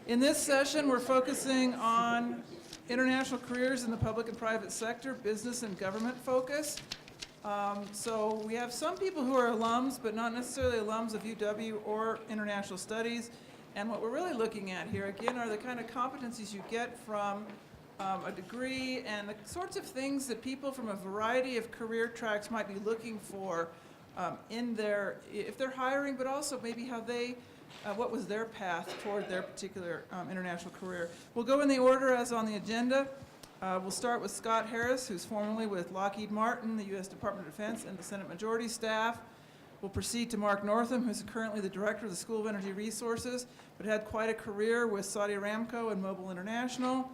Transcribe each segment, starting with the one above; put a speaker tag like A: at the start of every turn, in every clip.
A: In this session, we're focusing on international careers in the public and private sector, business and government focus. So we have some people who are alums, but not necessarily alums of UW or international studies. And what we're really looking at here, again, are the kind of competencies you get from a degree and the sorts of things that people from a variety of career tracks might be looking for in their, if they're hiring, but also maybe how they, what was their path toward their particular international career. We'll go in the order as on the agenda. We'll start with Scott Harris, who's formerly with Lockheed Martin, the U.S. Department of Defense, and the Senate Majority Staff. We'll proceed to Marc Northam, who's currently the Director of the School of Energy Resources, but had quite a career with Saudi Aramco and Mobil International.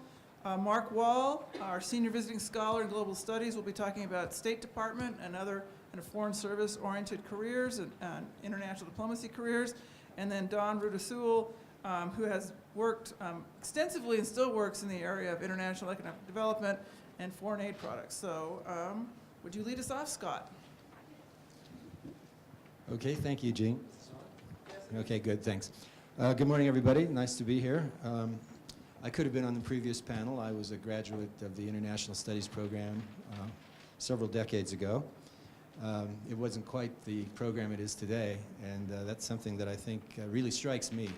A: Mark Wall, our Senior Visiting Scholar in Global Studies, will be talking about State Department and other kind of foreign service-oriented careers and international diplomacy careers. And then Don Rudasul, who has worked extensively and still works in the area of international economic development and foreign aid products. So would you lead us off, Scott?
B: Okay, thank you, Jean. Okay, good, thanks. Good morning, everybody. Nice to be here. I could have been on the previous panel. I was a graduate of the International Studies program several decades ago. It wasn't quite the program it is today, and that's something that I think really strikes me,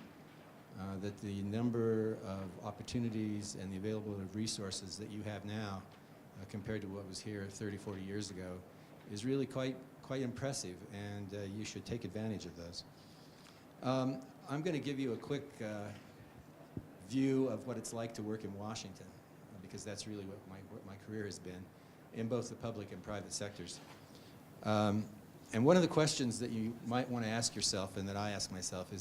B: that the number of opportunities and the availability of resources that you have now compared to what was here 30, 40 years ago is really quite impressive, and you should take advantage of those. I'm going to give you a quick view of what it's like to work in Washington, because that's really what my career has been in both the public and private sectors. And one of the questions that you might want to ask yourself, and that I ask myself,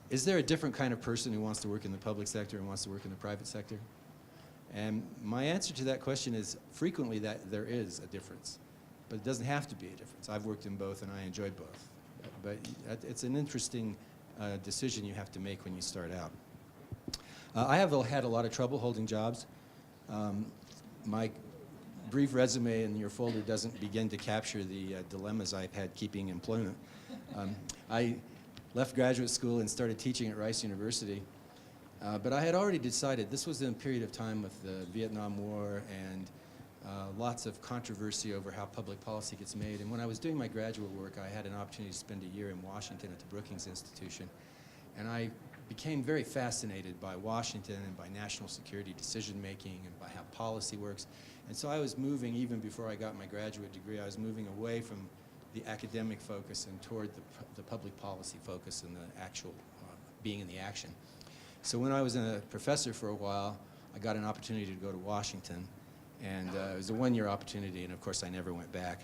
B: is there a different kind of person who wants to work in the public sector and wants to work in the private sector? And my answer to that question is frequently that there is a difference. But it doesn't have to be a difference. I've worked in both, and I enjoyed both. But it's an interesting decision you have to make when you start out. I have had a lot of trouble holding jobs. My brief resume in your folder doesn't begin to capture the dilemmas I've had keeping employment. I left graduate school and started teaching at Rice University. But I had already decided, this was in a period of time with the Vietnam War and lots of controversy over how public policy gets made. And when I was doing my graduate work, I had an opportunity to spend a year in Washington at the Brookings Institution. And I became very fascinated by Washington and by national security decision-making and by how policy works. And so I was moving, even before I got my graduate degree, I was moving away from the academic focus and toward the public policy focus and the actual being in the action. So when I was a professor for a while, I got an opportunity to go to Washington. And it was a one-year opportunity, and of course I never went back.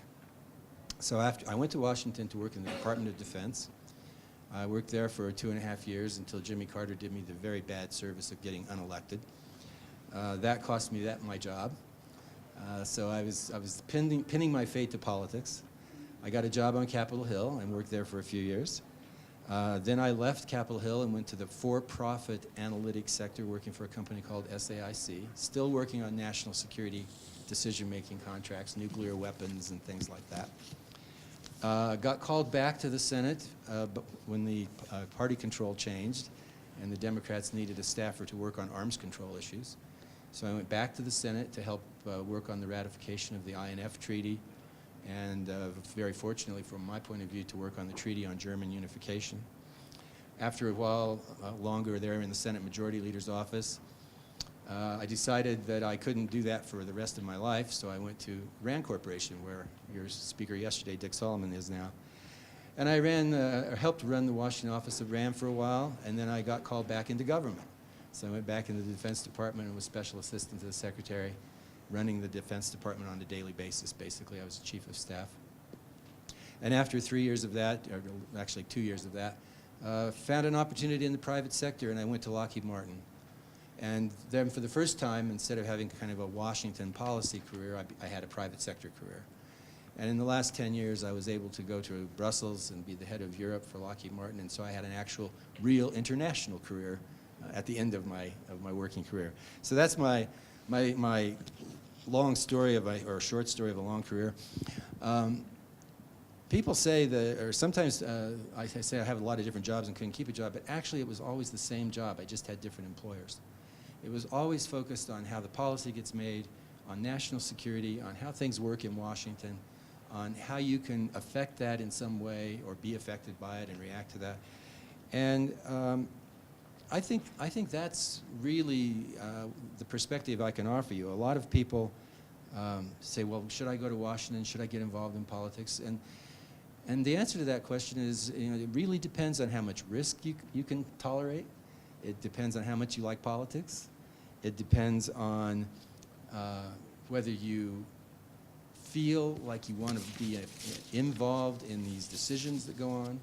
B: So I went to Washington to work in the Department of Defense. I worked there for 2.5 years until Jimmy Carter did me the very bad service of getting unelected. That cost me my job. So I was pinning my fate to politics. I got a job on Capitol Hill and worked there for a few years. Then I left Capitol Hill and went to the for-profit analytics sector, working for a company called SAIC, still working on national security decision-making contracts, nuclear weapons and things like that. Got called back to the Senate but when the party control changed and the Democrats needed a staffer to work on arms control issues. So I went back to the Senate to help work on the ratification of the INF Treaty, and very fortunately, from my point of view, to work on the Treaty on German Unification. After a while longer there in the Senate Majority Leader's office, I decided that I couldn't do that for the rest of my life, so I went to RAND Corporation, where your speaker yesterday, Dick Solomon, is now. And I helped run the Washington office of RAND for a while, and then I got called back into government. So I went back into the Defense Department and was Special Assistant to the Secretary, running the Defense Department on a daily basis. Basically, I was Chief of Staff. And after 3 years of that, or actually 2 years of that, found an opportunity in the private sector, and I went to Lockheed Martin. And then for the first time, instead of having kind of a Washington policy career, I had a private sector career. And in the last 10 years, I was able to go to Brussels and be the head of Europe for Lockheed Martin, and so I had an actual, real international career at the end of my working career. So that's my long story or short story of a long career. People say that, or sometimes I say I have a lot of different jobs and couldn't keep a job, but actually it was always the same job. I just had different employers. It was always focused on how the policy gets made, on national security, on how things work in Washington, on how you can affect that in some way or be affected by it and react to that. And I think that's really the perspective I can offer you. A lot of people say, well, should I go to Washington? Should I get involved in politics? And the answer to that question is, it really depends on how much risk you can tolerate. It depends on how much you like politics. It depends on whether you feel like you want to be involved in these decisions that go on.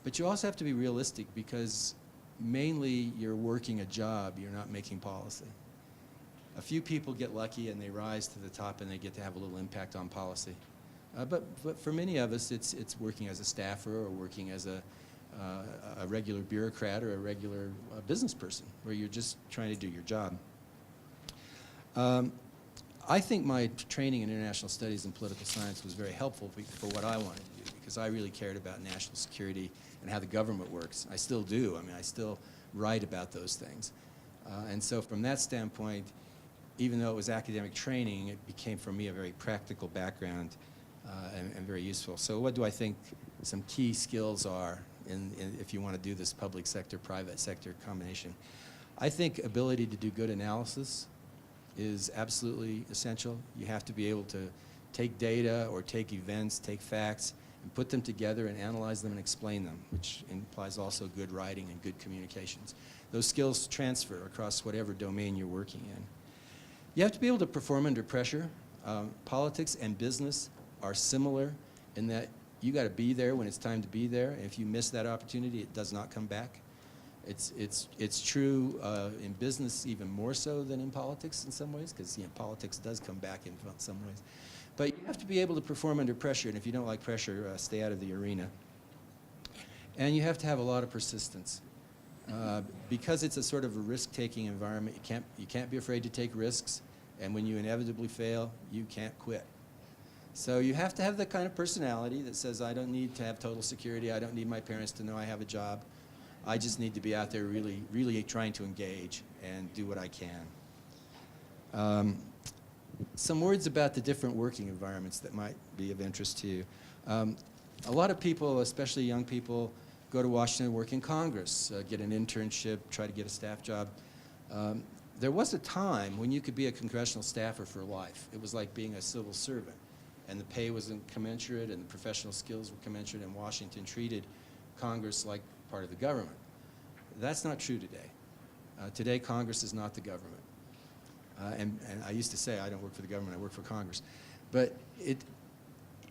B: But you also have to be realistic, because mainly you're working a job, you're not making policy. A few people get lucky and they rise to the top and they get to have a little impact on policy. But for many of us, it's working as a staffer or working as a regular bureaucrat or a regular business person, where you're just trying to do your job. I think my training in international studies and political science was very helpful for what I wanted to do, because I really cared about national security and how the government works. I still do. I mean, I still write about those things. And so from that standpoint, even though it was academic training, it became for me a very practical background and very useful. So what do I think some key skills are if you want to do this public sector, private sector combination? I think ability to do good analysis is absolutely essential. You have to be able to take data or take events, take facts, and put them together and analyze them and explain them, which implies also good writing and good communications. Those skills transfer across whatever domain you're working in. You have to be able to perform under pressure. Politics and business are similar in that you got to be there when it's time to be there. And if you miss that opportunity, it does not come back. It's true in business even more so than in politics in some ways, because politics does come back in some ways. But you have to be able to perform under pressure, and if you don't like pressure, stay out of the arena. And you have to have a lot of persistence. Because it's a sort of a risk-taking environment, you can't be afraid to take risks, and when you inevitably fail, you can't quit. So you have to have the kind of personality that says, I don't need to have total security, I don't need my parents to know I have a job. I just need to be out there really, really trying to engage and do what I can. Some words about the different working environments that might be of interest to you. A lot of people, especially young people, go to Washington, work in Congress, get an internship, try to get a staff job. There was a time when you could be a congressional staffer for life. It was like being a civil servant, and the pay wasn't commensurate and the professional skills were commensurate, and Washington treated Congress like part of the government. That's not true today. Today, Congress is not the government. And I used to say, I don't work for the government, I work for Congress. But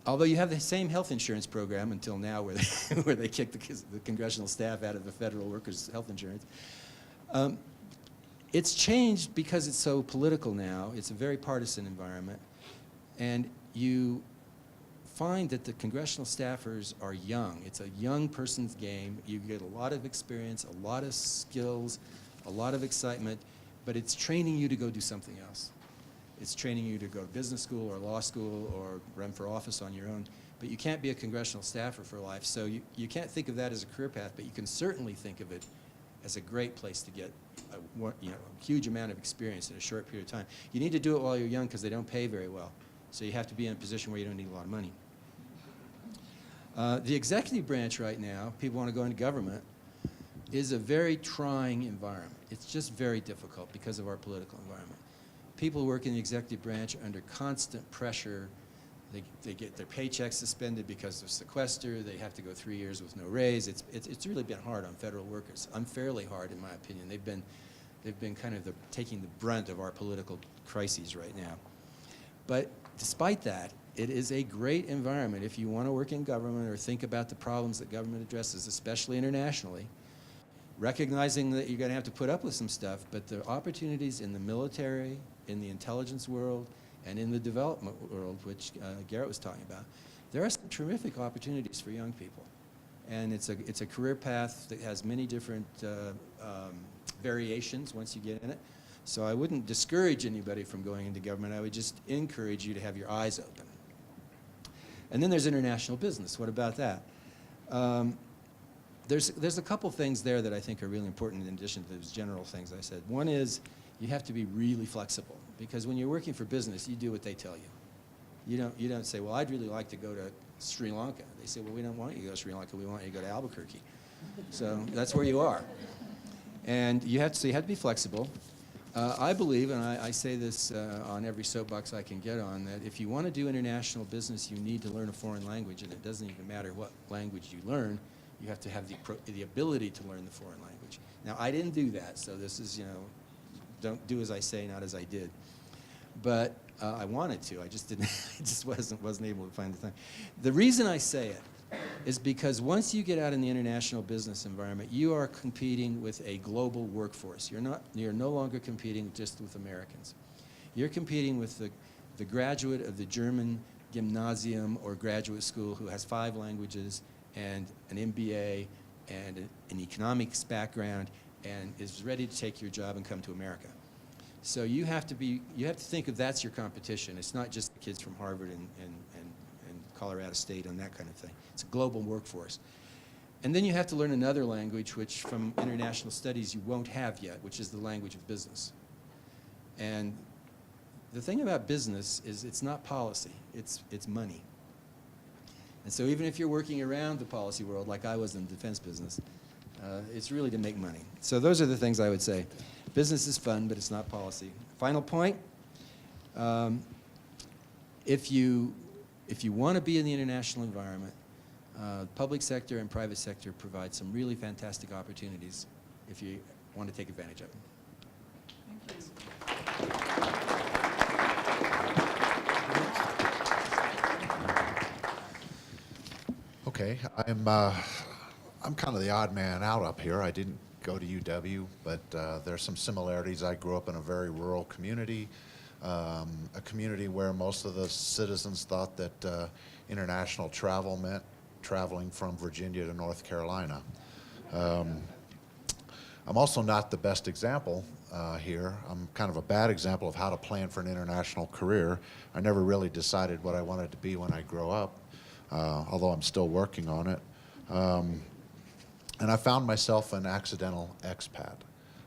B: although you have the same health insurance program until now, where they kicked the congressional staff out of the federal workers' health insurance, it's changed because it's so political now. It's a very partisan environment. And you find that the congressional staffers are young. It's a young person's game. You get a lot of experience, a lot of skills, a lot of excitement, but it's training you to go do something else. It's training you to go to business school or law school or run for office on your own. But you can't be a congressional staffer for life, so you can't think of that as a career path, but you can certainly think of it as a great place to get a huge amount of experience in a short period of time. You need to do it while you're young because they don't pay very well. So you have to be in a position where you don't need a lot of money. The executive branch right now, people want to go into government, is a very trying environment. It's just very difficult because of our political environment. People who work in the executive branch are under constant pressure. They get their paychecks suspended because of sequester. They have to go 3 years with no raise. It's really been hard on federal workers, unfairly hard in my opinion. They've been kind of taking the brunt of our political crises right now. But despite that, it is a great environment if you want to work in government or think about the problems that government addresses, especially internationally, recognizing that you're going to have to put up with some stuff, but the opportunities in the military, in the intelligence world, and in the development world, which Garrett was talking about, there are some terrific opportunities for young people. And it's a career path that has many different variations once you get in it. So I wouldn't discourage anybody from going into government. I would just encourage you to have your eyes open. And then there's international business. What about that? There's a couple things there that I think are really important in addition to those general things I said. One is you have to be really flexible, because when you're working for business, you do what they tell you. You don't say, well, I'd really like to go to Sri Lanka. They say, well, we don't want you to go to Sri Lanka. We want you to go to Albuquerque. So that's where you are. And you have to be flexible. I believe, and I say this on every soapbox I can get on, that if you want to do international business, you need to learn a foreign language, and it doesn't even matter what language you learn. You have to have the ability to learn the foreign language. Now, I didn't do that, so this is, don't do as I say, not as I did. But I wanted to. I just didn't. I just wasn't able to find the time. The reason I say it is because once you get out in the international business environment, you are competing with a global workforce. You're no longer competing just with Americans. You're competing with the graduate of the German gymnasium or graduate school who has 5 languages and an MBA and an economics background and is ready to take your job and come to America. So you have to think of that's your competition. It's not just the kids from Harvard and Colorado State and that kind of thing. It's a global workforce. And then you have to learn another language, which from international studies you won't have yet, which is the language of business. And the thing about business is it's not policy, it's money. And so even if you're working around the policy world, like I was in the defense business, it's really to make money. So those are the things I would say. Business is fun, but it's not policy. Final point, if you want to be in the international environment, public sector and private sector provide some really fantastic opportunities if you want to take advantage of them.
C: Okay, I'm kind of the odd man out up here. I didn't go to UW, but there's some similarities. I grew up in a very rural community, a community where most of the citizens thought that international travel meant traveling from Virginia to North Carolina. I'm also not the best example here. I'm kind of a bad example of how to plan for an international career. I never really decided what I wanted to be when I grow up, although I'm still working on it. And I found myself an accidental expat.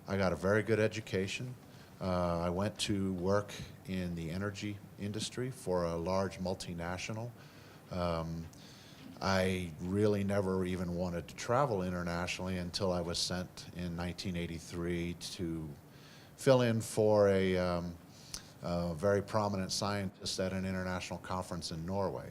C: I got a very good education. I went to work in the energy industry for a large multinational. I really never even wanted to travel internationally until I was sent in 1983 to fill in for a very prominent scientist at an international conference in Norway.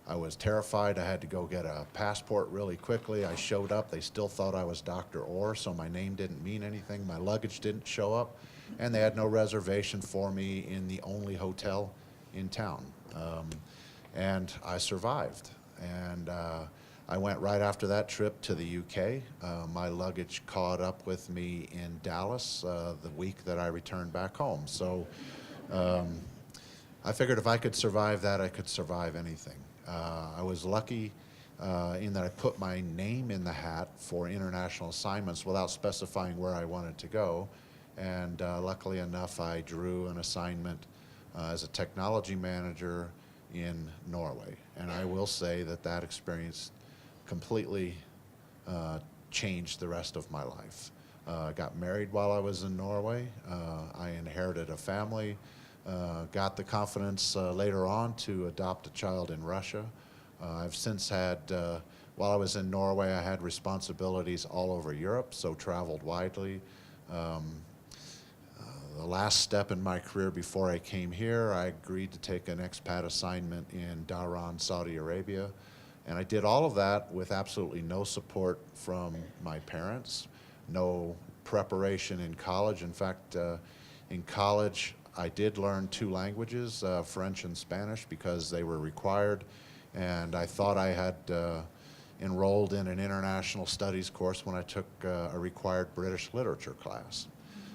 C: I was terrified. I had to go get a passport really quickly. I showed up. They still thought I was Dr. Orr, so my name didn't mean anything. My luggage didn't show up, and they had no reservation for me in the only hotel in town. And I survived. And I went right after that trip to the UK. My luggage caught up with me in Dallas the week that I returned back home. So I figured if I could survive that, I could survive anything. I was lucky in that I put my name in the hat for international assignments without specifying where I wanted to go. And luckily enough, I drew an assignment as a technology manager in Norway. And I will say that that experience completely changed the rest of my life. I got married while I was in Norway. I inherited a family. Got the confidence later on to adopt a child in Russia. I've since had, while I was in Norway, I had responsibilities all over Europe, so traveled widely. The last step in my career before I came here, I agreed to take an expat assignment in Dhahran, Saudi Arabia. And I did all of that with absolutely no support from my parents, no preparation in college. In fact, in college, I did learn 2 languages, French and Spanish, because they were required. And I thought I had enrolled in an international studies course when I took a required British literature class.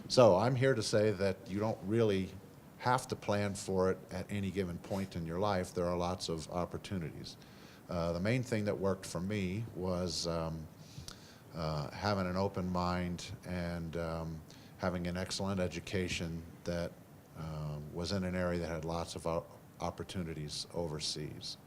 C: So I'm here to say that you don't really have to plan for it at any given point in your life. There are lots of opportunities. The main thing that worked for me was having an open mind and having an excellent education that was in an area that had lots of opportunities overseas.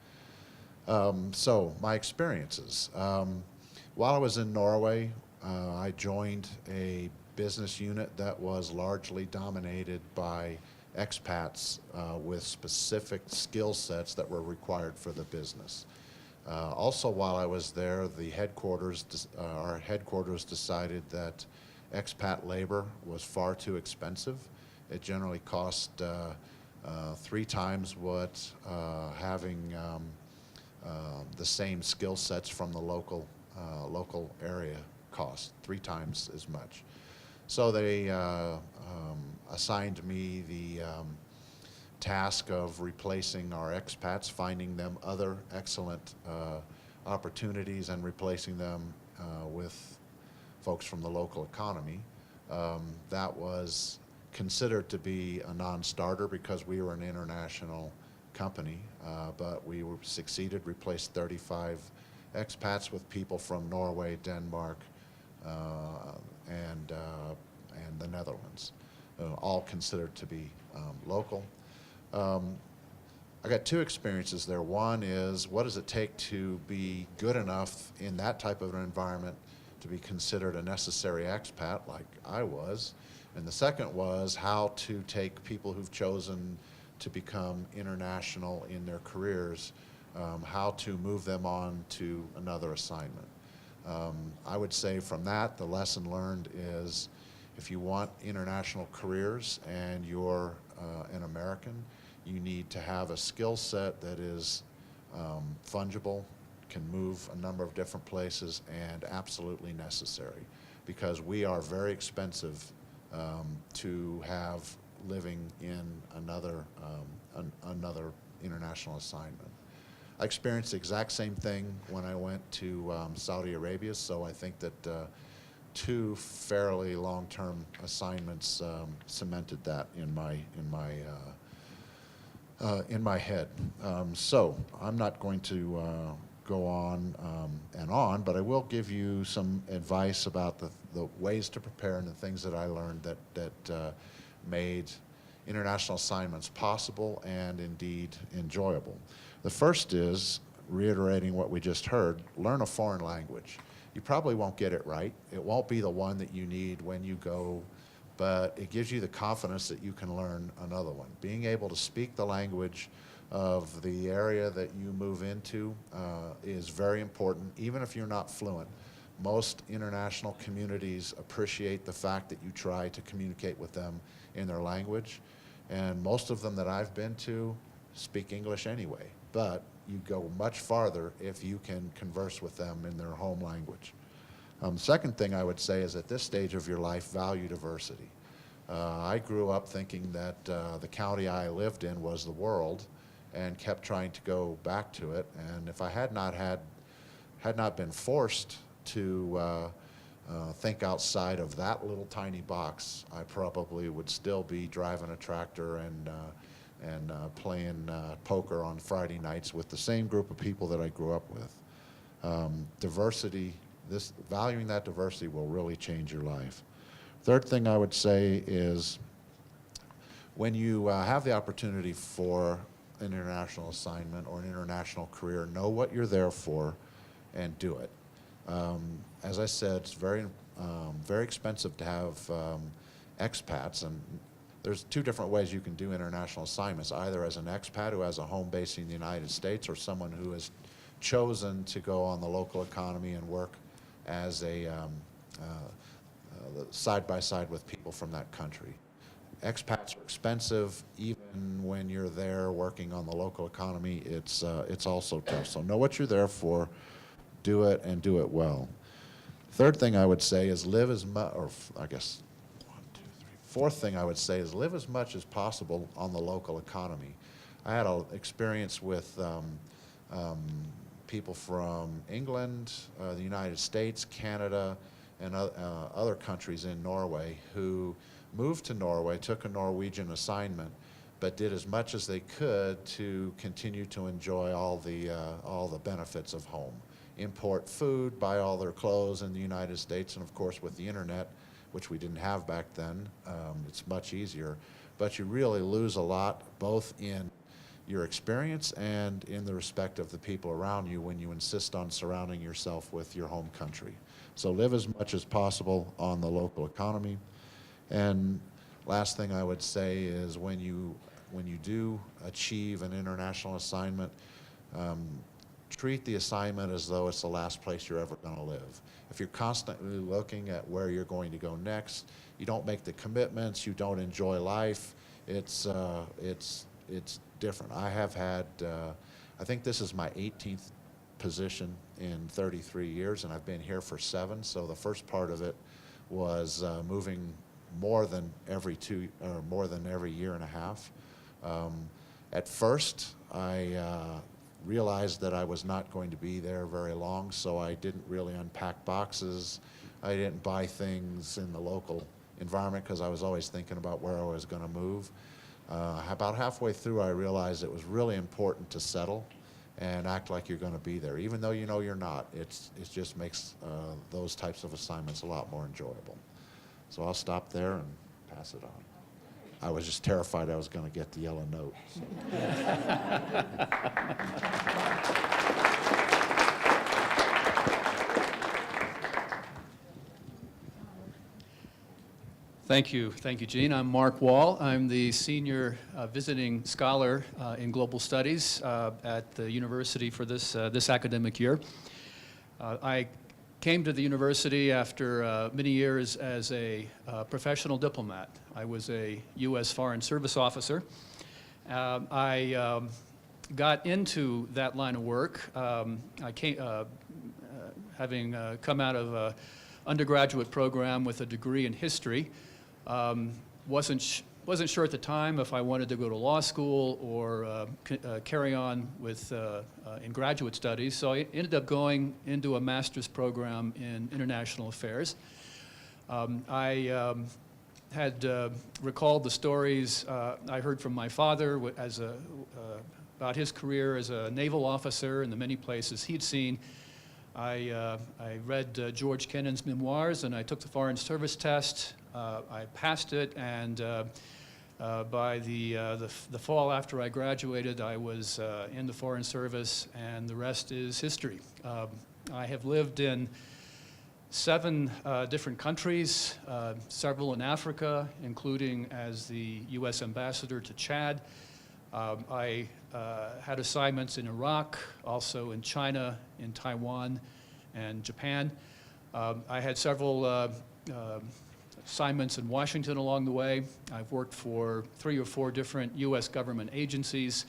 C: So my experiences. While I was in Norway, I joined a business unit that was largely dominated by expats with specific skill sets that were required for the business. Also, while I was there, our headquarters decided that expat labor was far too expensive. It generally cost 3 times what having the same skill sets from the local area cost, 3 times as much. So they assigned me the task of replacing our expats, finding them other excellent opportunities and replacing them with folks from the local economy. That was considered to be a non-starter because we were an international company, but we succeeded, replaced 35 expats with people from Norway, Denmark, and the Netherlands, all considered to be local. I got 2 experiences there. One is, what does it take to be good enough in that type of an environment to be considered a necessary expat like I was? And the second was how to take people who've chosen to become international in their careers, how to move them on to another assignment. I would say from that, the lesson learned is if you want international careers and you're an American, you need to have a skill set that is fungible, can move a number of different places, and absolutely necessary, because we are very expensive to have living in another international assignment. I experienced the exact same thing when I went to Saudi Arabia, so I think that 2 fairly long-term assignments cemented that in my head. So I'm not going to go on and on, but I will give you some advice about the ways to prepare and the things that I learned that made international assignments possible and indeed enjoyable. The first is, reiterating what we just heard, learn a foreign language. You probably won't get it right. It won't be the one that you need when you go, but it gives you the confidence that you can learn another one. Being able to speak the language of the area that you move into is very important, even if you're not fluent. Most international communities appreciate the fact that you try to communicate with them in their language, and most of them that I've been to speak English anyway, but you go much farther if you can converse with them in their home language. Second thing I would say is, at this stage of your life, value diversity. I grew up thinking that the county I lived in was the world, and kept trying to go back to it. And if I had not been forced to think outside of that little tiny box, I probably would still be driving a tractor and playing poker on Friday nights with the same group of people that I grew up with. Diversity, valuing that diversity will really change your life. Third thing I would say is, when you have the opportunity for an international assignment or an international career, know what you're there for and do it. As I said, it's very expensive to have expats, and there's 2 different ways you can do international assignments, either as an expat who has a home base in the United States, or someone who has chosen to go on the local economy and work as a side by side with people from that country. Expats are expensive. Even when you're there working on the local economy, it's also tough. So know what you're there for, do it, and do it well. Third thing I would say is live as much, or I guess, 1, 2, 3. Fourth thing I would say is live as much as possible on the local economy. I had an experience with people from England, the United States, Canada, and other countries in Norway who moved to Norway, took a Norwegian assignment, but did as much as they could to continue to enjoy all the benefits of home. Import food, buy all their clothes in the United States, and of course with the internet, which we didn't have back then, it's much easier. But you really lose a lot, both in your experience and in the respect of the people around you when you insist on surrounding yourself with your home country. So live as much as possible on the local economy. And last thing I would say is when you do achieve an international assignment, treat the assignment as though it's the last place you're ever going to live. If you're constantly looking at where you're going to go next, you don't make the commitments, you don't enjoy life, it's different. I have had, I think this is my 18th position in 33 years, and I've been here for 7, so the first part of it was moving more than every year and a half. At first, I realized that I was not going to be there very long, so I didn't really unpack boxes. I didn't buy things in the local environment because I was always thinking about where I was going to move. About halfway through, I realized it was really important to settle and act like you're going to be there, even though you know you're not. It just makes those types of assignments a lot more enjoyable. So I'll stop there and pass it on. I was just terrified I was going to get the yellow note. So.
D: Thank you, Gene. I'm Marc Wall. I'm the senior visiting scholar in global studies at the university for this academic year. I came to the university after many years as a professional diplomat. I was a U.S. Foreign Service officer. I got into that line of work. I came, having come out of an undergraduate program with a degree in history. Wasn't sure at the time if I wanted to go to law school or carry on with in graduate studies, so I ended up going into a master's program in international affairs. I had recalled the stories I heard from my father about his career as a naval officer and the many places he'd seen. I read George Kennan's memoirs, and I took the Foreign Service test. I passed it, and by the fall after I graduated, I was in the Foreign Service, and the rest is history. I have lived in 7 different countries, several in Africa, including as the U.S. ambassador to Chad. I had assignments in Iraq, also in China, in Taiwan, and Japan. I had several assignments in Washington along the way. I've worked for 3 or 4 different U.S. government agencies.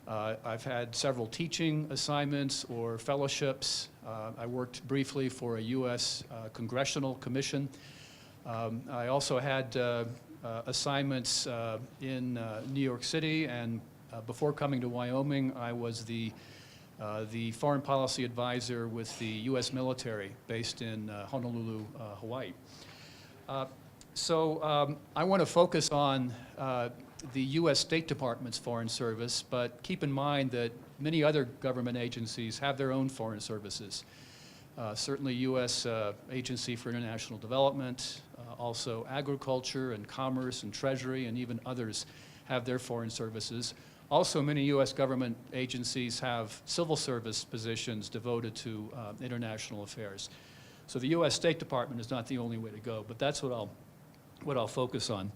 D: I've had several teaching assignments or fellowships. I worked briefly for a U.S. congressional commission. I also had assignments in New York City, and before coming to Wyoming, I was the foreign policy advisor with the U.S. military based in Honolulu, Hawaii. So I want to focus on the U.S. State Department's Foreign Service, but keep in mind that many other government agencies have their own foreign services. Certainly U.S. Agency for International Development, also Agriculture and Commerce and Treasury, and even others have their foreign services. Also, many U.S. government agencies have civil service positions devoted to international affairs. So the U.S. State Department is not the only way to go, but that's what I'll focus on.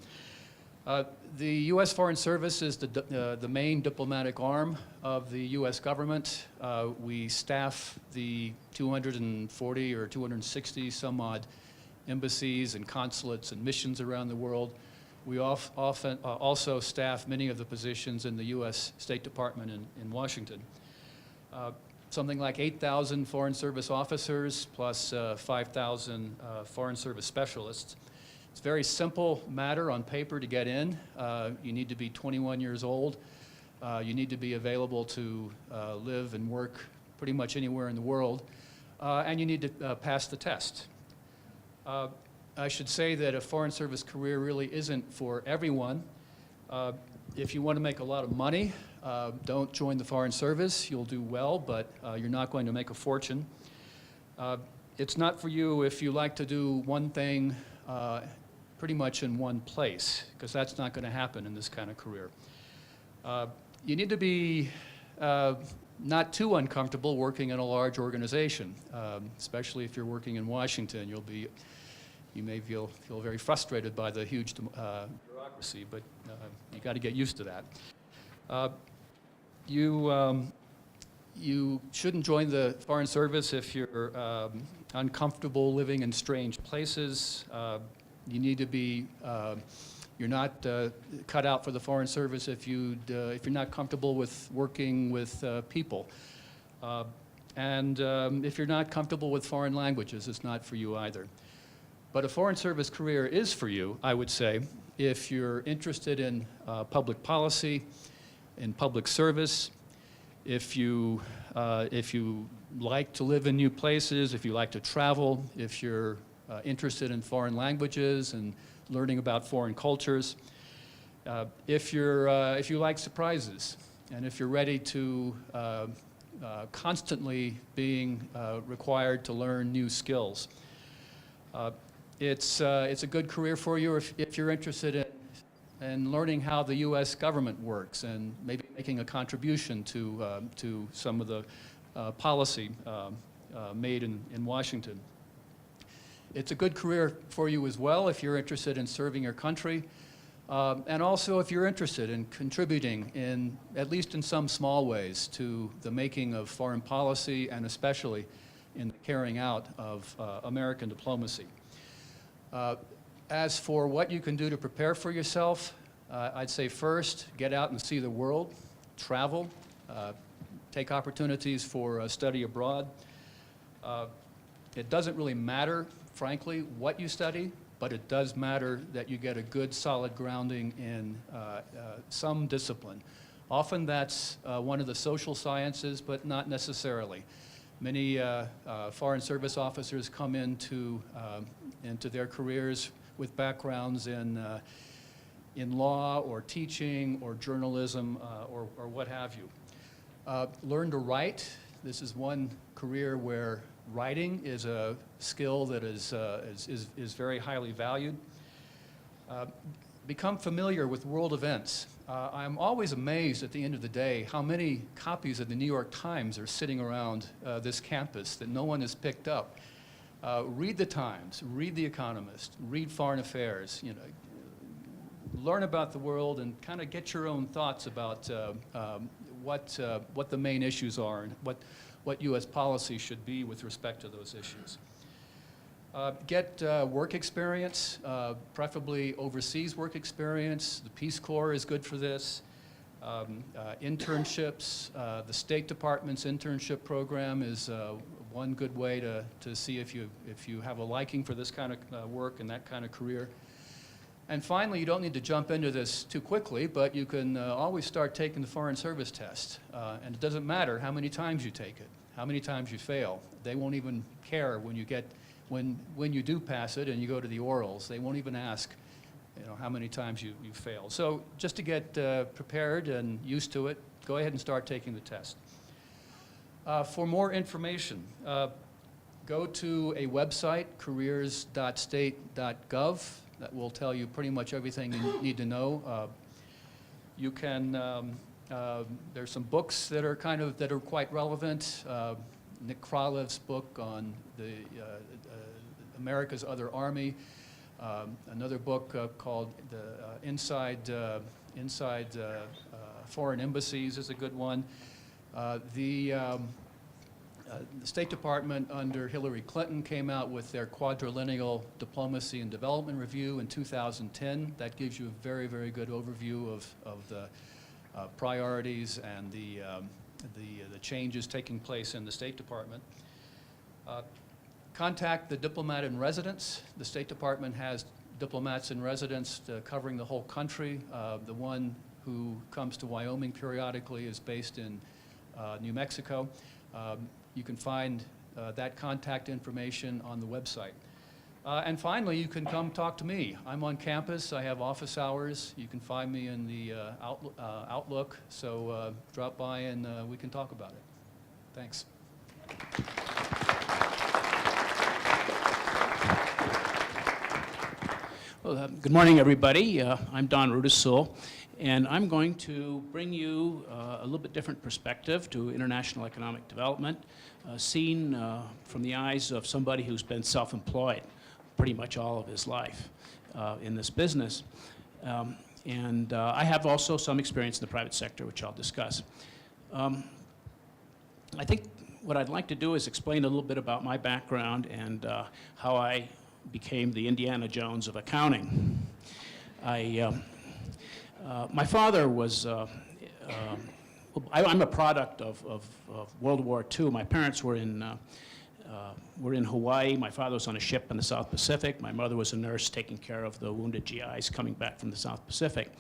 D: The U.S. Foreign Service is the main diplomatic arm of the U.S. government. We staff the 240 or 260 some odd embassies and consulates and missions around the world. We often also staff many of the positions in the U.S. State Department in Washington. Something like 8,000 Foreign Service officers plus 5,000 Foreign Service specialists. It's a very simple matter on paper to get in. You need to be 21 years old. You need to be available to live and work pretty much anywhere in the world. And you need to pass the test. I should say that a Foreign Service career really isn't for everyone. If you want to make a lot of money, don't join the Foreign Service. You'll do well, but you're not going to make a fortune. It's not for you if you like to do one thing pretty much in one place, because that's not going to happen in this kind of career. You need to be not too uncomfortable working in a large organization, especially if you're working in Washington. You may feel very frustrated by the huge bureaucracy, but you got to get used to that. You shouldn't join the Foreign Service if you're uncomfortable living in strange places. You need to be, you're not cut out for the Foreign Service if you're not comfortable with working with people. And if you're not comfortable with foreign languages, it's not for you either. But a Foreign Service career is for you, I would say, if you're interested in public policy, in public service, if you like to live in new places, if you like to travel, if you're interested in foreign languages and learning about foreign cultures, if you like surprises, and if you're ready to constantly being required to learn new skills. It's a good career for you if you're interested in learning how the U.S. government works and maybe making a contribution to some of the policy made in Washington. It's a good career for you as well if you're interested in serving your country, and also if you're interested in contributing at least in some small ways to the making of foreign policy and especially in the carrying out of American diplomacy. As for what you can do to prepare for yourself, I'd say first, get out and see the world, travel, take opportunities for study abroad. It doesn't really matter, frankly, what you study, but it does matter that you get a good, solid grounding in some discipline. Often that's one of the social sciences, but not necessarily. Many Foreign Service officers come into their careers with backgrounds in law or teaching or journalism or what have you. Learn to write. This is one career where writing is a skill that is very highly valued. Become familiar with world events. I'm always amazed at the end of the day how many copies of the New York Times are sitting around this campus that no one has picked up. Read the Times, read The Economist, read Foreign Affairs, learn about the world and kind of get your own thoughts about what the main issues are and what U.S. policy should be with respect to those issues. Get work experience, preferably overseas work experience. The Peace Corps is good for this. Internships, the State Department's internship program is one good way to see if you have a liking for this kind of work and that kind of career. And finally, you don't need to jump into this too quickly, but you can always start taking the Foreign Service test. And it doesn't matter how many times you take it, how many times you fail. They won't even care when you do pass it and you go to the orals. They won't even ask how many times you fail. So just to get prepared and used to it, go ahead and start taking the test. For more information, go to a website, careers.state.gov. That will tell you pretty much everything you need to know. You can, there's some books that are quite relevant. Nick Kralev's book on the America's Other Army. Another book called Inside Foreign Embassies is a good one. The State Department under Hillary Clinton came out with their quadriennial diplomacy and development review in 2010. That gives you a very, very good overview of the priorities and the changes taking place in the State Department. Contact the diplomat in residence. The State Department has diplomats in residence covering the whole country. The one who comes to Wyoming periodically is based in New Mexico. You can find that contact information on the website. And finally, you can come talk to me. I'm on campus. I have office hours. You can find me in the Outlook. So drop by and we can talk about it. Thanks.
E: Well, good morning, everybody. I'm Don Rudisul, and I'm going to bring you a little bit different perspective to international economic development, seen from the eyes of somebody who's been self-employed pretty much all of his life in this business. And I have also some experience in the private sector, which I'll discuss. I think what I'd like to do is explain a little bit about my background and how I became the Indiana Jones of accounting. My father was, I'm a product of World War II. My parents were in Hawaii. My father was on a ship in the South Pacific. My mother was a nurse taking care of the wounded GIs coming back from the South Pacific.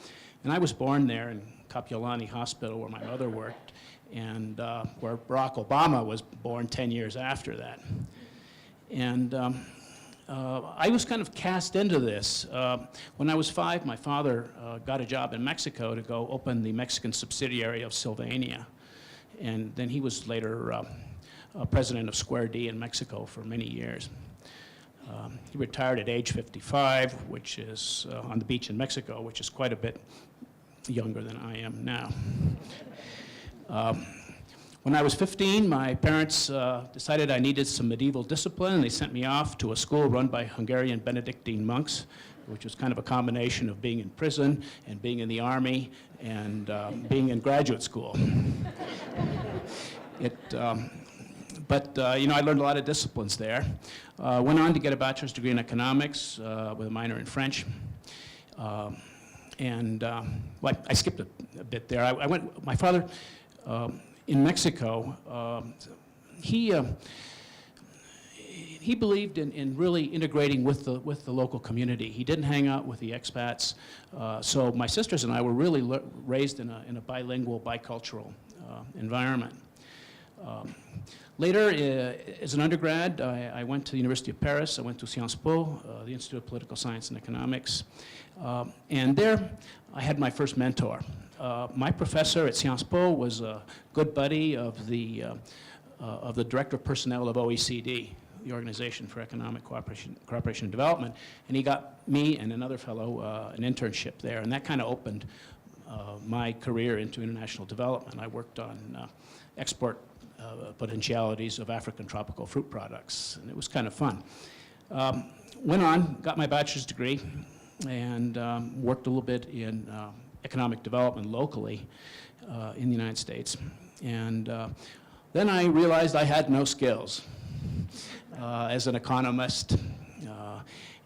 E: And I was born there in Kapiolani Hospital where my mother worked, and where Barack Obama was born 10 years after that. And I was kind of cast into this. When I was 5, my father got a job in Mexico to go open the Mexican subsidiary of Sylvania. And then he was later president of Square D in Mexico for many years. He retired at age 55, which is on the beach in Mexico, which is quite a bit younger than I am now. When I was 15, my parents decided I needed some medieval discipline, and they sent me off to a school run by Hungarian Benedictine monks, which was kind of a combination of being in prison and being in the army and being in graduate school. But you know, I learned a lot of disciplines there. Went on to get a bachelor's degree in economics with a minor in French. Well, I skipped a bit there. My father, in Mexico, he believed in really integrating with the local community. He didn't hang out with the expats. So my sisters and I were really raised in a bilingual, bicultural environment. Later, as an undergrad, I went to the University of Paris. I went to Sciences Po, the Institute of Political Science and Economics. And there, I had my first mentor. My professor at Sciences Po was a good buddy of the Director of Personnel of OECD, the Organization for Economic Cooperation and Development. And he got me and another fellow an internship there. And that kind of opened my career into international development. I worked on export potentialities of African tropical fruit products, and it was kind of fun. Went on, got my bachelor's degree, and worked a little bit in economic development locally in the United States. And then I realized I had no skills as an economist,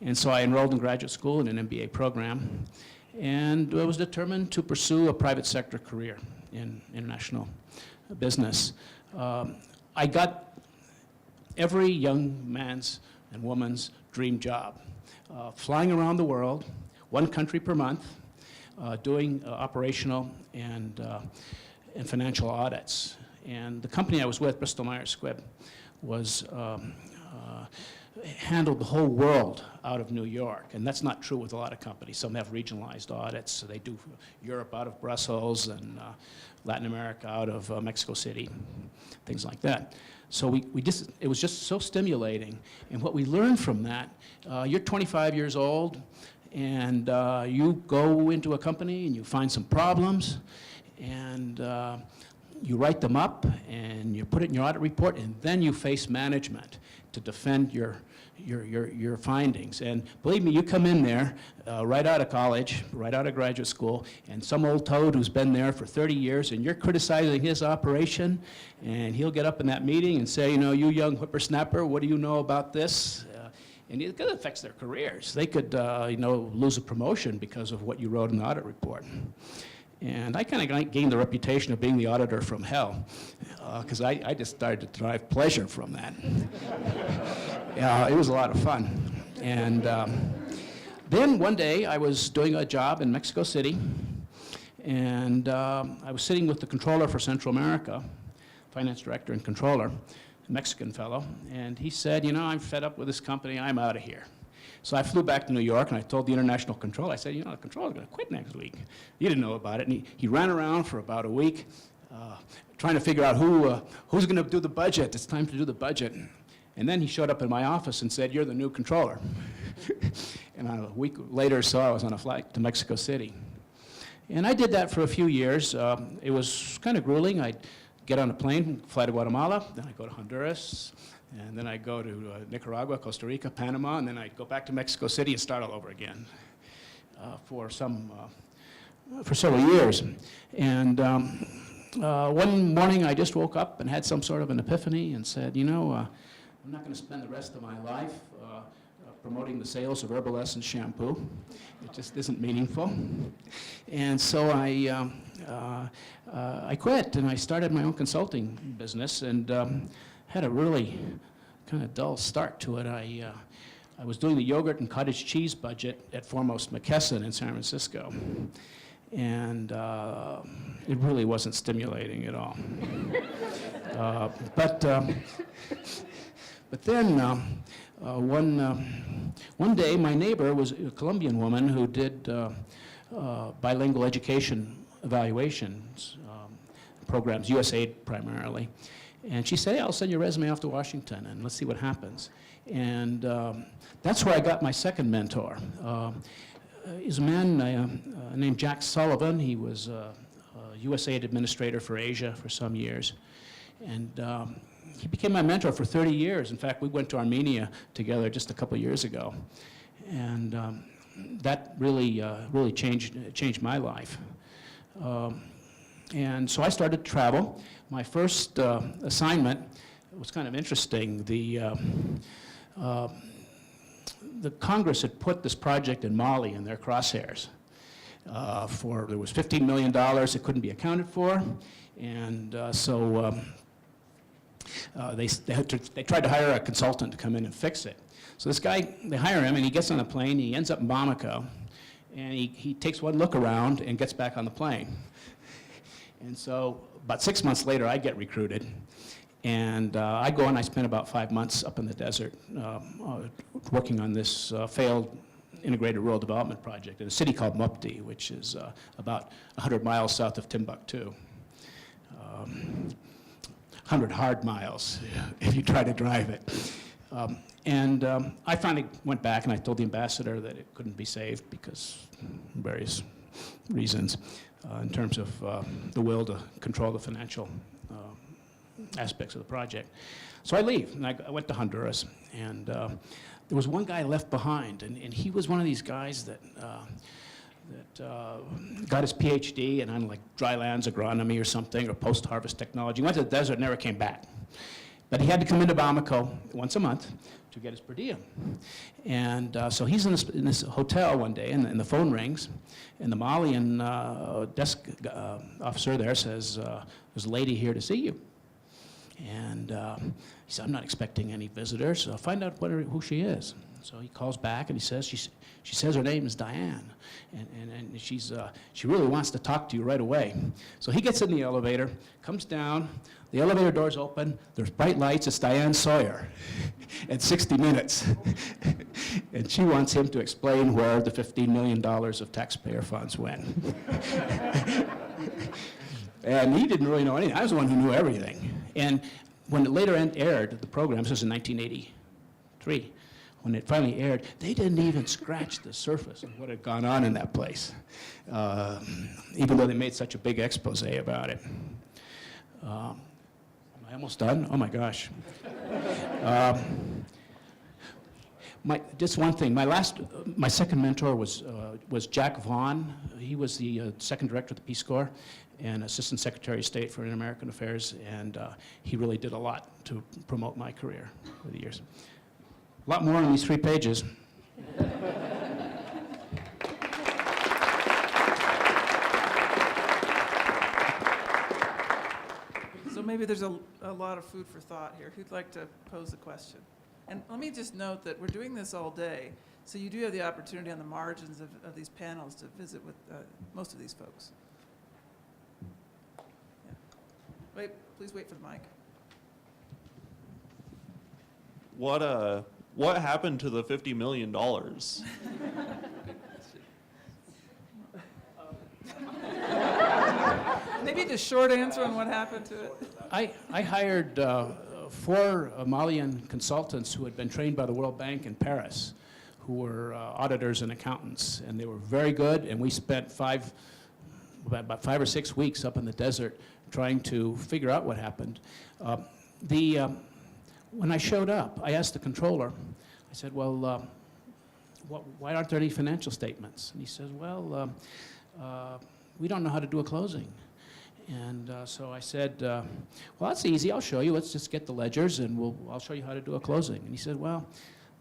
E: and so I enrolled in graduate school in an MBA program, and I was determined to pursue a private sector career in international business. I got every young man's and woman's dream job, flying around the world, one country per month, doing operational and financial audits. And the company I was with, Bristol Myers Squibb, was handled the whole world out of New York, and that's not true with a lot of companies. Some have regionalized audits, so they do Europe out of Brussels and Latin America out of Mexico City, things like that. So it was just so stimulating, and what we learned from that, you're 25 years old, and you go into a company and you find some problems, and you write them up, and you put it in your audit report, and then you face management to defend your findings. And believe me, you come in there right out of college, right out of graduate school, and some old toad who's been there for 30 years, and you're criticizing his operation, and he'll get up in that meeting and say, you know, you young whippersnapper, what do you know about this? And it affects their careers. They could, you know, lose a promotion because of what you wrote in the audit report. And I kind of gained the reputation of being the auditor from hell, because I just started to derive pleasure from that. It was a lot of fun. And then one day I was doing a job in Mexico City, and I was sitting with the controller for Central America, finance director and controller, a Mexican fellow, and he said, you know, I'm fed up with this company, I'm out of here. So I flew back to New York, and I told the international controller, I said, you know, the controller's going to quit next week. He didn't know about it, and he ran around for about a week trying to figure out who's going to do the budget. It's time to do the budget. And then he showed up in my office and said, you're the new controller. And a week later or so, I was on a flight to Mexico City. And I did that for a few years. It was kind of grueling. I'd get on a plane, fly to Guatemala, then I'd go to Honduras, and then I'd go to Nicaragua, Costa Rica, Panama, and then I'd go back to Mexico City and start all over again for several years. And one morning I just woke up and had some sort of an epiphany and said, you know, I'm not going to spend the rest of my life promoting the sales of Herbal Essence shampoo. It just isn't meaningful. And so I quit and I started my own consulting business and had a really kind of dull start to it. I was doing the yogurt and cottage cheese budget at Foremost McKesson in San Francisco. And it really wasn't stimulating at all. But then one day my neighbor was a Colombian woman who did bilingual education evaluations programs, USAID primarily. And she said, hey, I'll send your resume off to Washington and let's see what happens. And that's where I got my second mentor. Is a man named Jack Sullivan. He was a USAID administrator for Asia for some years. And he became my mentor for 30 years. In fact, we went to Armenia together just a couple years ago. And that really changed my life. And so I started to travel. My first assignment was kind of interesting. The Congress had put this project in Mali in their crosshairs. There was $15 million that couldn't be accounted for, and so they tried to hire a consultant to come in and fix it. So this guy, they hire him, and he gets on a plane, he ends up in Bamako, and he takes one look around and gets back on the plane. And so about 6 months later, I get recruited. And I go and I spent about 5 months up in the desert working on this failed integrated rural development project in a city called Mopti, which is about 100 miles south of Timbuktu. 100 hard miles if you try to drive it. I finally went back and I told the ambassador that it couldn't be saved because various reasons in terms of the will to control the financial aspects of the project. So I leave, and I went to Honduras, and there was one guy left behind, and he was one of these guys that got his PhD in, I don't know, like dry lands agronomy or something, or post-harvest technology. He went to the desert, never came back. But he had to come into Bamako once a month to get his per diem. And so he's in this hotel one day, and the phone rings, and the Malian desk officer there says, there's a lady here to see you. And he said, I'm not expecting any visitors, so find out who she is. So he calls back and he says, she says her name is Diane, and she really wants to talk to you right away. So he gets in the elevator, comes down, the elevator doors open, there's bright lights, it's Diane Sawyer at 60 Minutes. And she wants him to explain where the $15 million of taxpayer funds went. And he didn't really know anything. I was the one who knew everything. And when it later aired, the program, this was in 1983, when it finally aired, they didn't even scratch the surface of what had gone on in that place, even though they made such a big expose about it. Am I almost done? Oh my gosh. Just one thing. My second mentor was Jack Vaughn. He was the second director of the Peace Corps and Assistant Secretary of State for Inter-American Affairs, and he really did a lot to promote my career over the years. A lot more on these 3 pages.
A: So maybe there's a lot of food for thought here. Who'd like to pose a question? And let me just note that we're doing this all day, so you do have the opportunity on the margins of these panels to visit with most of these folks. Yeah. Please wait for the mic.
F: What happened to the $50 million?
A: Maybe the short answer on what happened to it.
E: I hired 4 Malian consultants who had been trained by the World Bank in Paris, who were auditors and accountants, and they were very good, and we spent about 5 or 6 weeks up in the desert trying to figure out what happened. When I showed up, I asked the controller, I said, well, why aren't there any financial statements? And he says, well, we don't know how to do a closing. And so I said, well, that's easy, I'll show you. Let's just get the ledgers and I'll show you how to do a closing. And he said, well,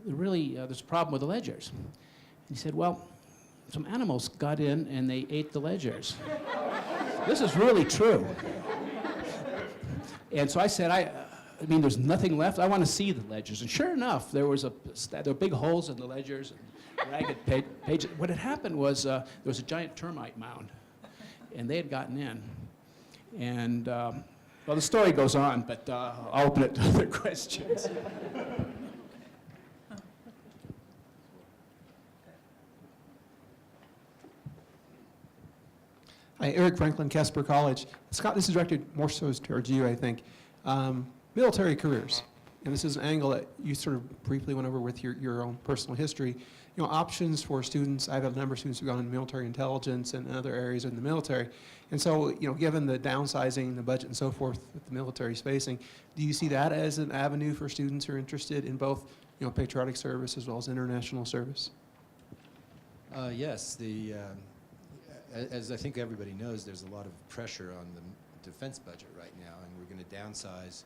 E: really, there's a problem with the ledgers. And he said, well, some animals got in and they ate the ledgers. This is really true. And so I said, I mean, there's nothing left. I want to see the ledgers. And sure enough, there were big holes in the ledgers and ragged pages. What had happened was there was a giant termite mound, and they had gotten in. And, well, the story goes on, but I'll open it to other questions.
G: Hi, Eric Franklin, Casper College. Scott, this is directed more so towards you, I think. Military careers, and this is an angle that you sort of briefly went over with your own personal history. You know, options for students. I have a number of students who've gone into military intelligence and other areas in the military. And so, you know, given the downsizing, the budget and so forth that the military is facing, do you see that as an avenue for students who are interested in both, you know, patriotic service as well as international service?
B: Yes, as I think everybody knows, there's a lot of pressure on the defense budget right now, and we're going to downsize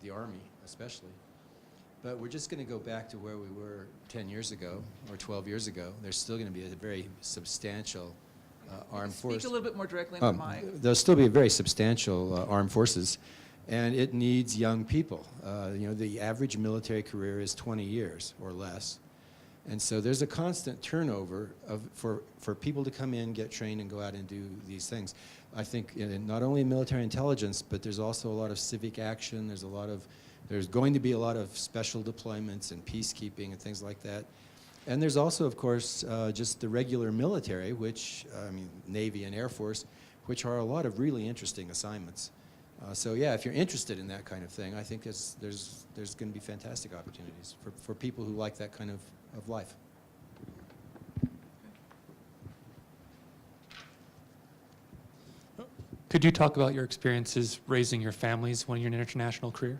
B: the Army especially. But we're just going to go back to where we were 10 years ago or 12 years ago. There's still going to be a very substantial armed force.
A: Speak a little bit more directly into the mic.
B: There'll still be a very substantial armed forces, and it needs young people. You know, the average military career is 20 years or less. And so there's a constant turnover for people to come in, get trained, and go out and do these things. I think not only in military intelligence, but there's also a lot of civic action. There's going to be a lot of special deployments and peacekeeping and things like that. And there's also, of course, just the regular military, which, I mean, Navy and Air Force, which are a lot of really interesting assignments. So yeah, if you're interested in that kind of thing, I think there's going to be fantastic opportunities for people who like that kind of life.
H: Could you talk about your experiences raising your families when you're in an international career?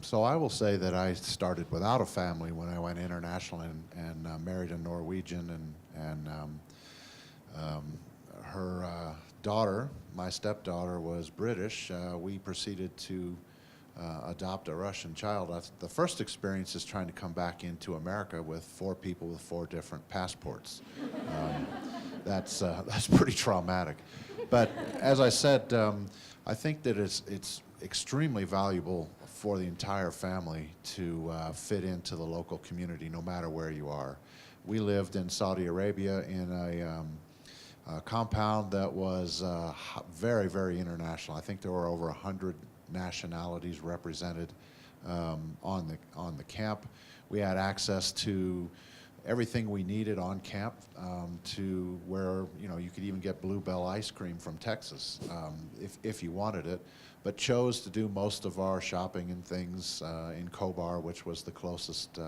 C: So I will say that I started without a family when I went international and married a Norwegian, and her daughter, my stepdaughter, was British. We proceeded to adopt a Russian child. The first experience is trying to come back into America with 4 people with 4 different passports. That's pretty traumatic. But as I said, I think that it's extremely valuable for the entire family to fit into the local community, no matter where you are. We lived in Saudi Arabia in a compound that was very, very international. I think there were over 100 nationalities represented on the camp. We had access to everything we needed on camp, to where, you know, you could even get Bluebell ice cream from Texas if you wanted it, but chose to do most of our shopping and things in Khobar, which was the closest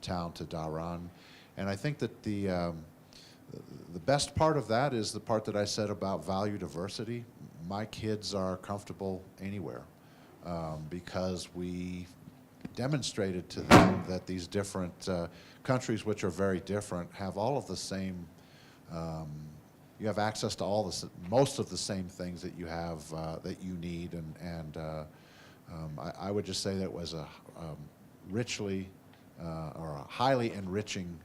C: town to Dhahran. And I think that the best part of that is the part that I said about value diversity. My kids are comfortable anywhere because we demonstrated to them that these different countries, which are very different, have all of the same, you have access to most of the same things that you have, that you need, and I would just say that it was a richly or a highly enriching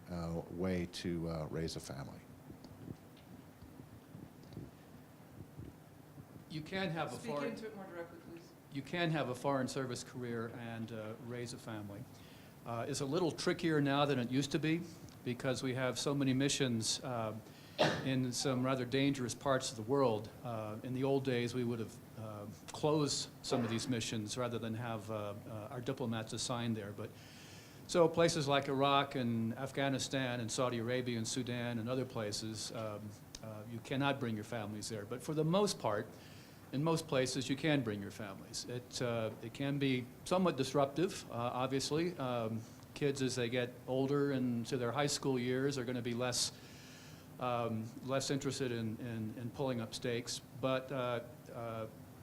C: way to raise a family.
D: You can have a
A: Speak
D: foreign...
A: into it more directly, please.
D: You can have a foreign service career and raise a family. It's a little trickier now than it used to be because we have so many missions in some rather dangerous parts of the world. In the old days, we would have closed some of these missions rather than have our diplomats assigned there. But so places like Iraq and Afghanistan and Saudi Arabia and Sudan and other places, You cannot bring your families there. But for the most part, in most places, you can bring your families. It can be somewhat disruptive, obviously. Kids, as they get older and to their high school years, are going to be less interested in pulling up stakes. But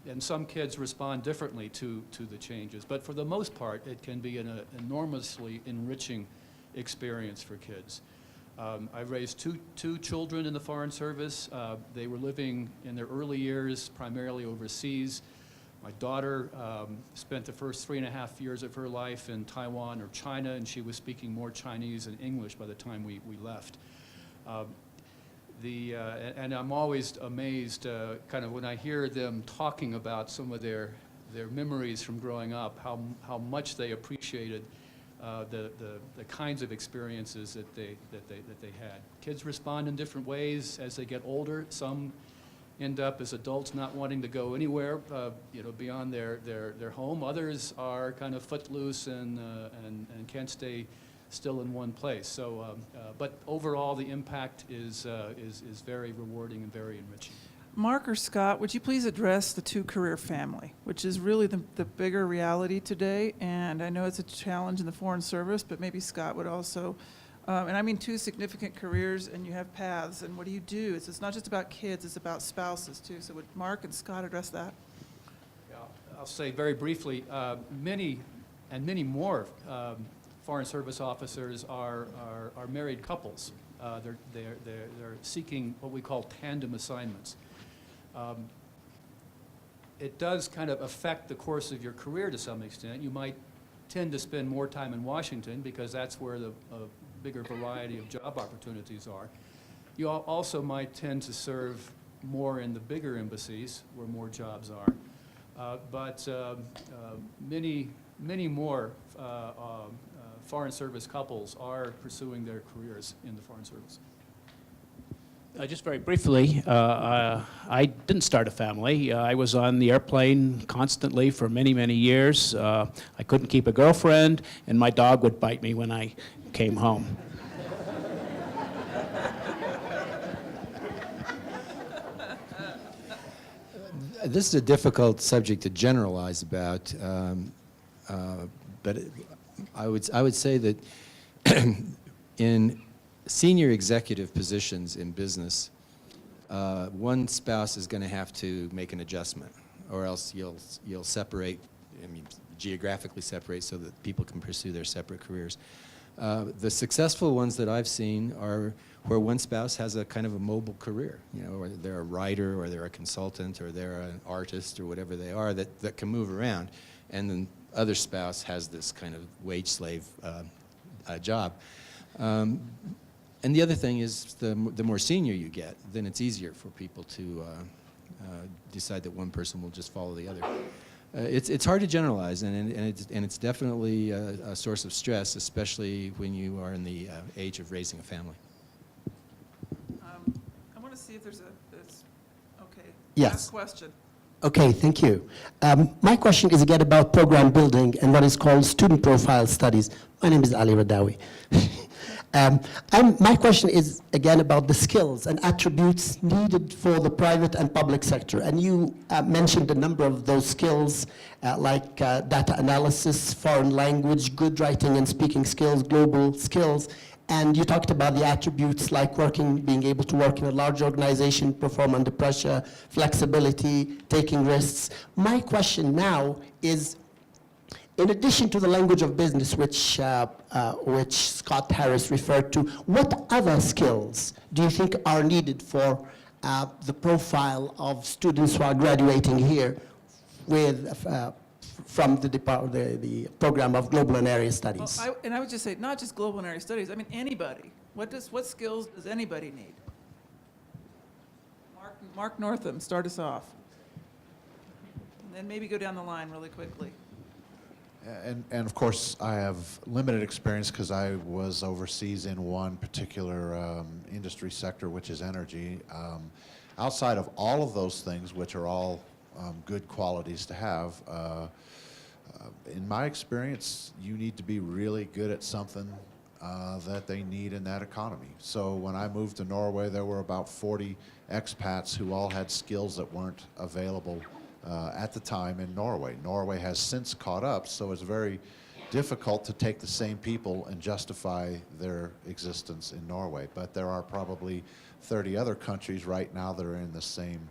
D: and some kids respond differently to the changes. But for the most part, it can be an enormously enriching experience for kids. I've raised two children in the Foreign Service. They were living in their early years primarily overseas. My daughter spent the first 3.5 years of her life in Taiwan or China, and she was speaking more Chinese than English by the time we left. And I'm always amazed kind of when I hear them talking about some of their memories from growing up, how much they appreciated the kinds of experiences that they had. Kids respond in different ways as they get older. Some end up as adults not wanting to go anywhere, beyond their home. Others are kind of footloose and can't stay still in one place. So, but overall, the impact is very rewarding and very enriching.
A: Marc or Scott, would you please address the two-career family, which is really the bigger reality today? And I know it's a challenge in the Foreign Service, but maybe Scott would also, and I mean two significant careers, and you have paths, and what do you do? It's not just about kids, it's about spouses too. So would Marc and Scott address that?
D: Yeah, I'll say very briefly, many more Foreign Service officers are married couples. They're seeking what we call tandem assignments. It does kind of affect the course of your career to some extent. You might tend to spend more time in Washington because that's where the bigger variety of job opportunities are. You also might tend to serve more in the bigger embassies where more jobs are. But many more Foreign Service couples are pursuing their careers in the Foreign Service.
E: Just very briefly, I didn't start a family. I was on the airplane constantly for many, many years. I couldn't keep a girlfriend, and my dog would bite me when I came home.
B: This is a difficult subject to generalize about, but I would say that in senior executive positions in business, one spouse is going to have to make an adjustment, or else you'll separate, geographically separate so that people can pursue their separate careers. The successful ones that I've seen are where one spouse has a kind of a mobile career, or they're a writer, or they're a consultant, or they're an artist, or whatever they are, that can move around, and then other spouse has this kind of wage slave job. And the other thing is the more senior you get, then it's easier for people to decide that one person will just follow the other. It's hard to generalize, and it's definitely a source of stress, especially when you are in the age of raising a family.
A: I want to see if there's okay.
I: Yes.
A: Last question.
I: Okay, thank you. My question is again about program building and what is called student profile studies. My name is Ali Radawi. My question is again about the skills and attributes needed for the private and public sector. And you mentioned a number of those skills like data analysis, foreign language, good writing and speaking skills, global skills. And you talked about the attributes like being able to work in a large organization, perform under pressure, flexibility, taking risks. My question now is, in addition to the language of business, which Scott Harris referred to, what other skills do you think are needed for the profile of students who are graduating here from the program of Global and Area Studies?
A: Well, I would just say, not just global and area studies, I mean anybody. What skills does anybody need? Marc Northam, start us off. And then maybe go down the line really quickly.
C: And of course, I have limited experience because I was overseas in one particular industry sector, which is energy. Outside of all of those things, which are all good qualities to have, in my experience, you need to be really good at something that they need in that economy. So when I moved to Norway, there were about 40 expats who all had skills that weren't available at the time in Norway. Norway has since caught up, so it's very difficult to take the same people and justify their existence in Norway. But there are probably 30 other countries right now that are in the same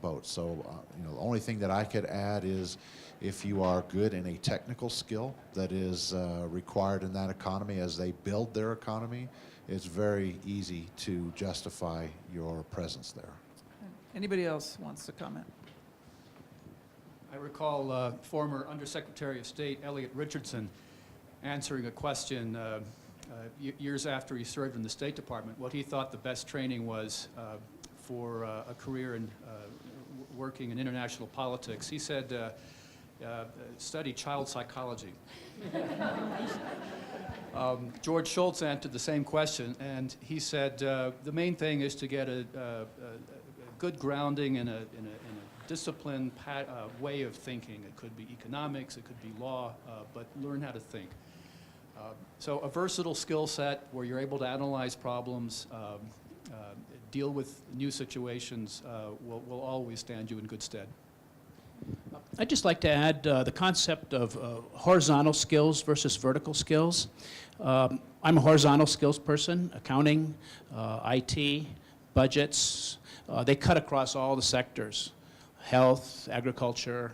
C: boat. So you know, the only thing that I could add is if you are good in a technical skill that is required in that economy as they build their economy, it's very easy to justify your presence there.
A: Anybody else wants to comment?
D: I recall former Undersecretary of State Elliot Richardson answering a question years after he served in the State Department, what he thought the best training was for a career in working in international politics. He said, study child psychology. George Shultz answered the same question, and he said the main thing is to get a good grounding in a disciplined way of thinking. It could be economics, it could be law, but learn how to think. So a versatile skill set where you're able to analyze problems, deal with new situations will always stand you in good stead.
E: I'd just like to add the concept of horizontal skills versus vertical skills. I'm a horizontal skills person, accounting, IT, budgets. They cut across all the sectors, health, agriculture,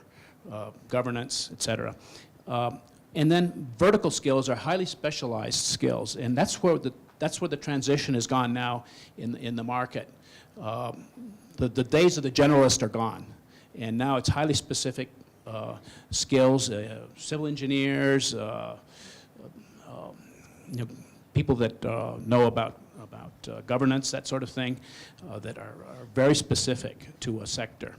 E: governance, et cetera. And then vertical skills are highly specialized skills, and that's where the transition has gone now in the market. The days of the generalist are gone, and now it's highly specific skills, civil engineers, people that know about governance, that sort of thing, that are very specific to a sector.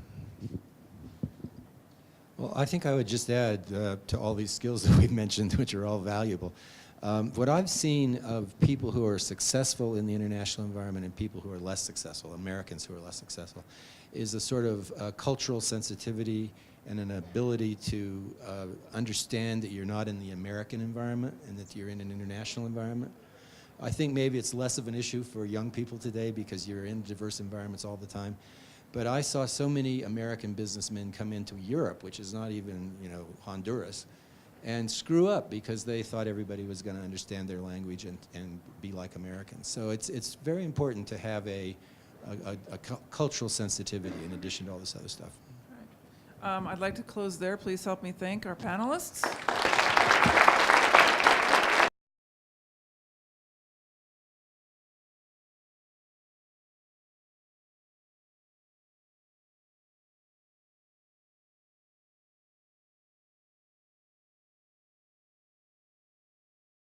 B: Well, I think I would just add to all these skills that we've mentioned, which are all valuable. What I've seen of people who are successful in the international environment and people who are less successful, Americans who are less successful, is a sort of cultural sensitivity and an ability to understand that you're not in the American environment and that you're in an international environment. I think maybe it's less of an issue for young people today because you're in diverse environments all the time. But I saw so many American businessmen come into Europe, which is not even, Honduras, and screw up because they thought everybody was going to understand their language and be like Americans. So it's very important to have a cultural sensitivity in addition to all this other stuff.
A: I'd like to close there. Please help me thank our panelists.